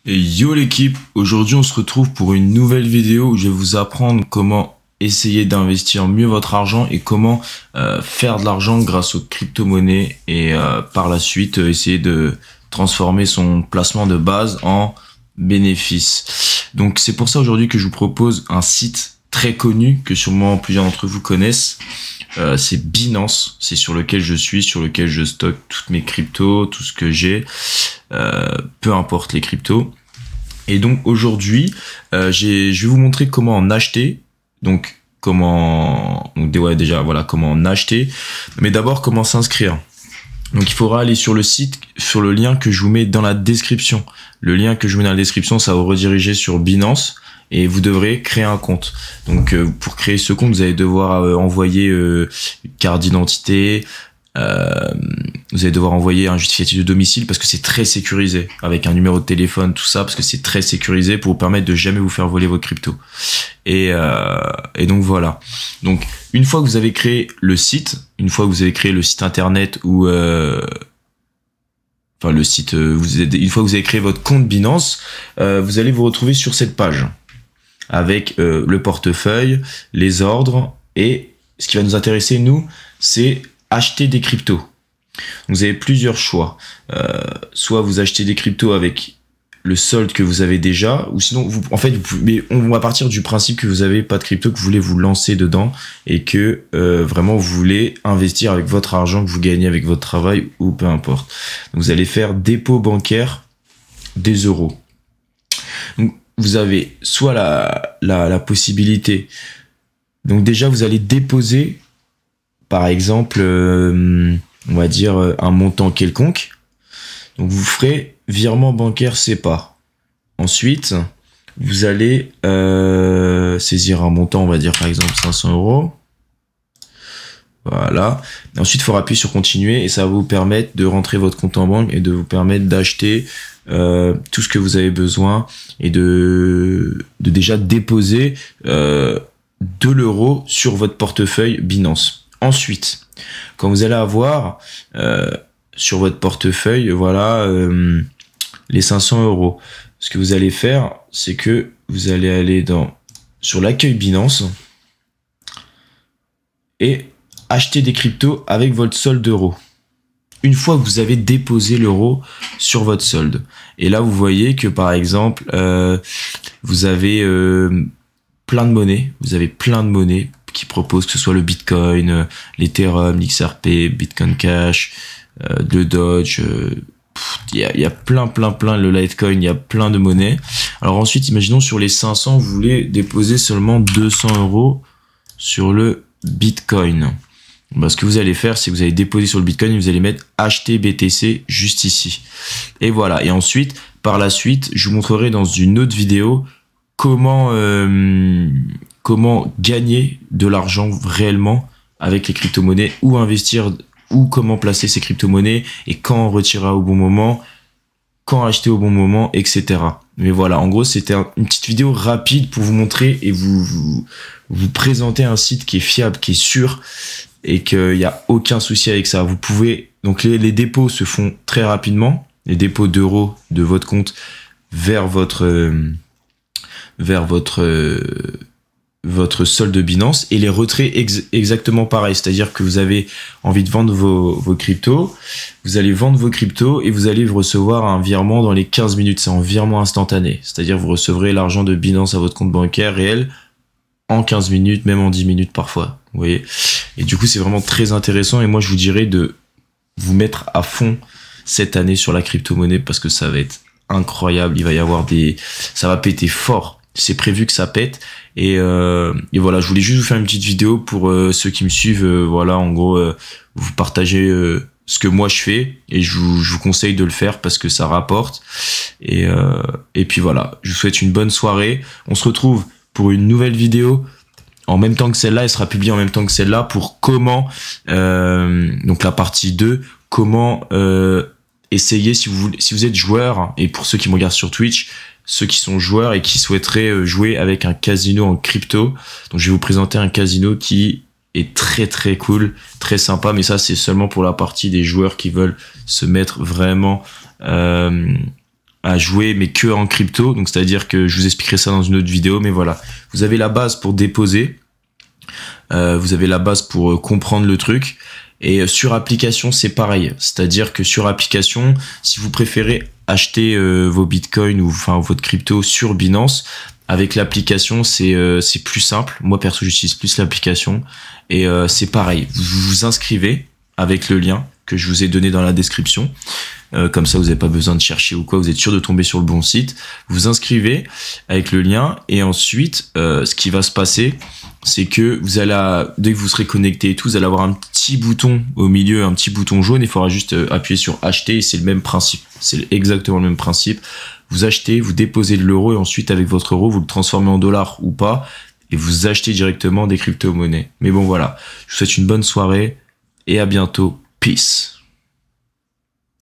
Et yo l'équipe, aujourd'hui on se retrouve pour une nouvelle vidéo où je vais vous apprendre comment essayer d'investir mieux votre argent et comment faire de l'argent grâce aux crypto-monnaies et par la suite essayer de transformer son placement de base en bénéfice. Donc c'est pour ça aujourd'hui que je vous propose un site très connu que sûrement plusieurs d'entre vous connaissent. C'est Binance, c'est sur lequel je suis, sur lequel je stocke toutes mes cryptos, tout ce que j'ai, peu importe les cryptos. Et donc aujourd'hui, je vais vous montrer comment en acheter. Donc déjà voilà comment en acheter, mais d'abord comment s'inscrire. Donc il faudra aller sur le site, sur le lien que je vous mets dans la description. Le lien que je vous mets dans la description, ça va vous rediriger sur Binance. Et vous devrez créer un compte. Donc pour créer ce compte, vous allez devoir envoyer une carte d'identité, vous allez devoir envoyer un justificatif de domicile parce que c'est très sécurisé, avec un numéro de téléphone, tout ça, parce que c'est très sécurisé pour vous permettre de jamais vous faire voler vos cryptos. Et donc voilà. Donc une fois que vous avez créé le site, une fois que vous avez créé le site internet ou une fois que vous avez créé votre compte Binance, vous allez vous retrouver sur cette page avec le portefeuille, les ordres, et ce qui va nous intéresser, nous, c'est acheter des cryptos. Vous avez plusieurs choix. Soit vous achetez des cryptos avec le solde que vous avez déjà, ou sinon, on va partir du principe que vous n'avez pas de crypto, que vous voulez vous lancer dedans, et que vraiment vous voulez investir avec votre argent que vous gagnez avec votre travail, ou peu importe. Donc, vous allez faire dépôt bancaire des euros. Donc, vous avez soit la possibilité, donc déjà vous allez déposer par exemple on va dire un montant quelconque, donc vous ferez virement bancaire SEPA. Ensuite vous allez saisir un montant, on va dire par exemple 500 euros. Voilà. Et ensuite, il faudra appuyer sur continuer et ça va vous permettre de rentrer votre compte en banque et de vous permettre d'acheter tout ce que vous avez besoin et de déjà déposer de l'euro sur votre portefeuille Binance. Ensuite, quand vous allez avoir sur votre portefeuille, voilà, les 500 euros, ce que vous allez faire, c'est que vous allez aller sur l'accueil Binance et acheter des cryptos avec votre solde d'euros. Une fois que vous avez déposé l'euro sur votre solde. Et là, vous voyez que par exemple, vous avez plein de monnaies. Vous avez plein de monnaies qui proposent, que ce soit le Bitcoin, l'Ethereum, l'XRP, Bitcoin Cash, le Doge. Il y a plein, le Litecoin, il y a plein de monnaies. Alors ensuite, imaginons sur les 500, vous voulez déposer seulement 200 euros sur le Bitcoin. Bah, ce que vous allez faire, c'est que vous allez déposer sur le Bitcoin et vous allez mettre acheter BTC juste ici. Et voilà. Et ensuite, par la suite, je vous montrerai dans une autre vidéo comment gagner de l'argent réellement avec les crypto-monnaies, où investir, ou comment placer ces crypto-monnaies et quand en retirer au bon moment, quand acheter au bon moment, etc. Mais voilà, en gros, c'était une petite vidéo rapide pour vous montrer et vous présenter un site qui est fiable, qui est sûr, et qu'il n'y a aucun souci avec ça. Vous pouvez, donc les dépôts se font très rapidement, les dépôts d'euros de votre compte vers votre solde de Binance, et les retraits exactement pareil. C'est-à-dire que vous avez envie de vendre vos cryptos, vous allez vendre vos cryptos et vous allez recevoir un virement dans les 15 minutes. C'est en virement instantané. C'est-à-dire que vous recevrez l'argent de Binance à votre compte bancaire réel en 15 minutes, même en 10 minutes parfois. Vous voyez? Et du coup, c'est vraiment très intéressant. Et moi, je vous dirais de vous mettre à fond cette année sur la crypto-monnaie parce que ça va être incroyable. Il va y avoir ça va péter fort. C'est prévu que ça pète. Et voilà, je voulais juste vous faire une petite vidéo pour ceux qui me suivent. Voilà, en gros, vous partagez ce que moi je fais et je vous conseille de le faire parce que ça rapporte. Et puis voilà, je vous souhaite une bonne soirée. On se retrouve pour une nouvelle vidéo en même temps que celle-là. Elle sera publiée en même temps que celle-là pour comment, donc la partie 2, comment essayer, si vous êtes joueur, et pour ceux qui me regardent sur Twitch, ceux qui sont joueurs et qui souhaiteraient jouer avec un casino en crypto. Donc je vais vous présenter un casino qui est très cool, très sympa, mais ça c'est seulement pour la partie des joueurs qui veulent se mettre vraiment à jouer, mais que en crypto. Donc, c'est-à-dire que je vous expliquerai ça dans une autre vidéo. Mais voilà, vous avez la base pour déposer. Vous avez la base pour comprendre le truc. Et sur application, c'est pareil. C'est-à-dire que sur application, si vous préférez acheter vos bitcoins ou enfin votre crypto sur Binance, avec l'application, c'est plus simple. Moi, perso, j'utilise plus l'application. Et c'est pareil. Vous vous inscrivez avec le lien que je vous ai donné dans la description. Comme ça, vous n'avez pas besoin de chercher ou quoi. Vous êtes sûr de tomber sur le bon site. Vous inscrivez avec le lien. Et ensuite, ce qui va se passer, c'est que vous allez, dès que vous serez connecté et tout, vous allez avoir un petit bouton au milieu, un petit bouton jaune. Il faudra juste appuyer sur acheter et c'est le même principe. C'est exactement le même principe. Vous achetez, vous déposez de l'euro et ensuite avec votre euro, vous le transformez en dollars ou pas et vous achetez directement des crypto-monnaies. Mais bon, voilà. Je vous souhaite une bonne soirée et à bientôt. Peace.